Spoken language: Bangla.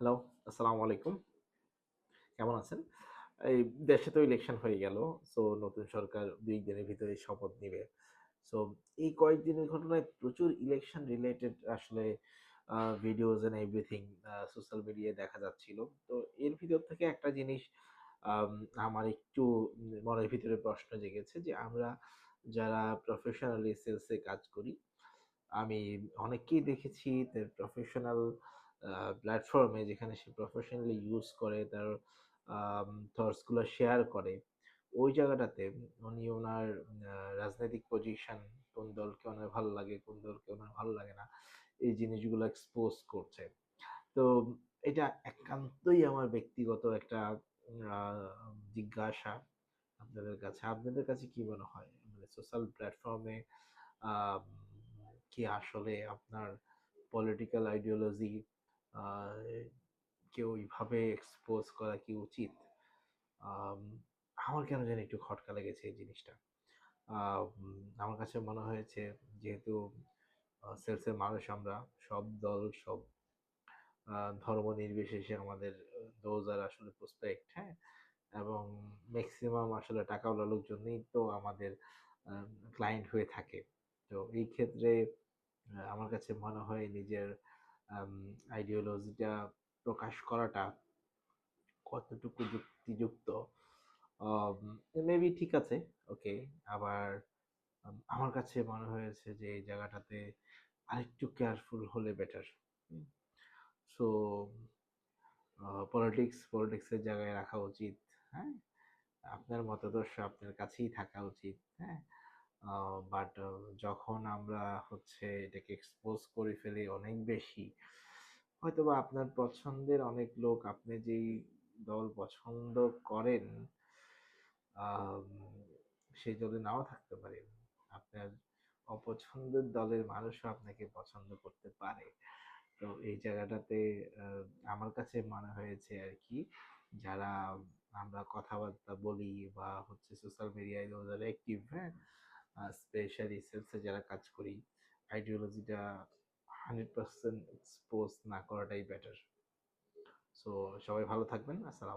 হ্যালো, আসসালামু আলাইকুম। কেমন আছেন? এই দেশে তো ইলেকশন হয়ে গেল। সো নতুন সরকার ২-১ দিনের ভিতরেই শপথ নিবে। সো এই কয়েকদিনের ঘটনায় প্রচুর ইলেকশন রিলেটেড আসলে ভিডিওস এন্ড এভরিথিং সোশ্যাল মিডিয়ায় দেখা যাচ্ছিল। তো এর ভিতর থেকে একটা জিনিস আম আমার একটু মনের ভিতরে প্রশ্ন জেগেছে যে আমরা যারা প্রফেশনালি সেলস এ কাজ করি, আমি অনেককেই দেখেছি তার প্রফেশনাল প্ল্যাটফর্মে যেখানে সে প্রফেশনালি ইউজ করে তার থটস গুলো শেয়ার করে। ওই জায়গাটাতে উনি ওনার রাজনৈতিক পজিশন, কোন দলকে ওনার ভালো লাগে, কোন দলকে ওনার ভালো লাগে না, এই জিনিসগুলো এক্সপোজ করছে। তো এটা একান্তই আমার ব্যক্তিগত একটা আ জিজ্ঞাসা আপনাদের কাছে। আপনাদের কাছে কি মনে হয়? মানে সোশ্যাল প্ল্যাটফর্মে আম কি আসলে আপনার পলিটিক্যাল আইডিওলজি আ কে ওইভাবে এক্সপোজ করা কি উচিত? আম আমার কেন জানি একটু খটকা লেগেছে এই জিনিসটা। আমার কাছে মনে হয়েছে যেহেতু সেলসের মানুষ আমরা, সব দল, সব ধর্ম নির্বিশেষে আমাদের those are আসলে প্রসপেক্ট, হ্যাঁ? এবং মেক্সিমাম আসলে টাকাওয়ালা লোকজনই তো আমাদের আ ক্লায়েন্ট হয়ে থাকে। তো এই ক্ষেত্রে আমার কাছে মনে হয় নিজের আম আইডিওলজিটা প্রকাশ করাটা কতটুকু যুক্তিযুক্ত। আম মেবি ঠিক আছে, ওকে। আবার আমার কাছে মনে হয়েছে যে এই জায়গাটাতে আরেকটু কেয়ারফুল হলে বেটার। হুম? সো পলিটিক্সের জায়গায় রাখা উচিত, হ্যাঁ? আপনার মতাদর্শ আপনার কাছেই থাকা উচিত, হ্যাঁ? বাট যখন আমরা হচ্ছে এটাকে এক্সপোজ করে ফেলি অনেক বেশি, হয়তোবা আপনার পছন্দের অনেক লোক আপনি যেই দল পছন্দ করেন, আম সেই দলে নাও থাকতে পারেন। আপনার অপছন্দের দলের মানুষও আপনাকে পছন্দ করতে পারে। তো এই জায়গাটাতে আ আমার কাছে মনে হয়েছে আরকি, যারা আমরা কথাবার্তা বলি বা হচ্ছে সোশ্যাল মিডিয়ায় যারা অ্যাক্টিভ, হ্যাঁ? স্পেশালি সেলস এ যারা কাজ করি, আইডিওলজিটা 100% এক্সপোজ না করাটাই বেটার। সো সবাই ভালো থাকবেন। আসসালামু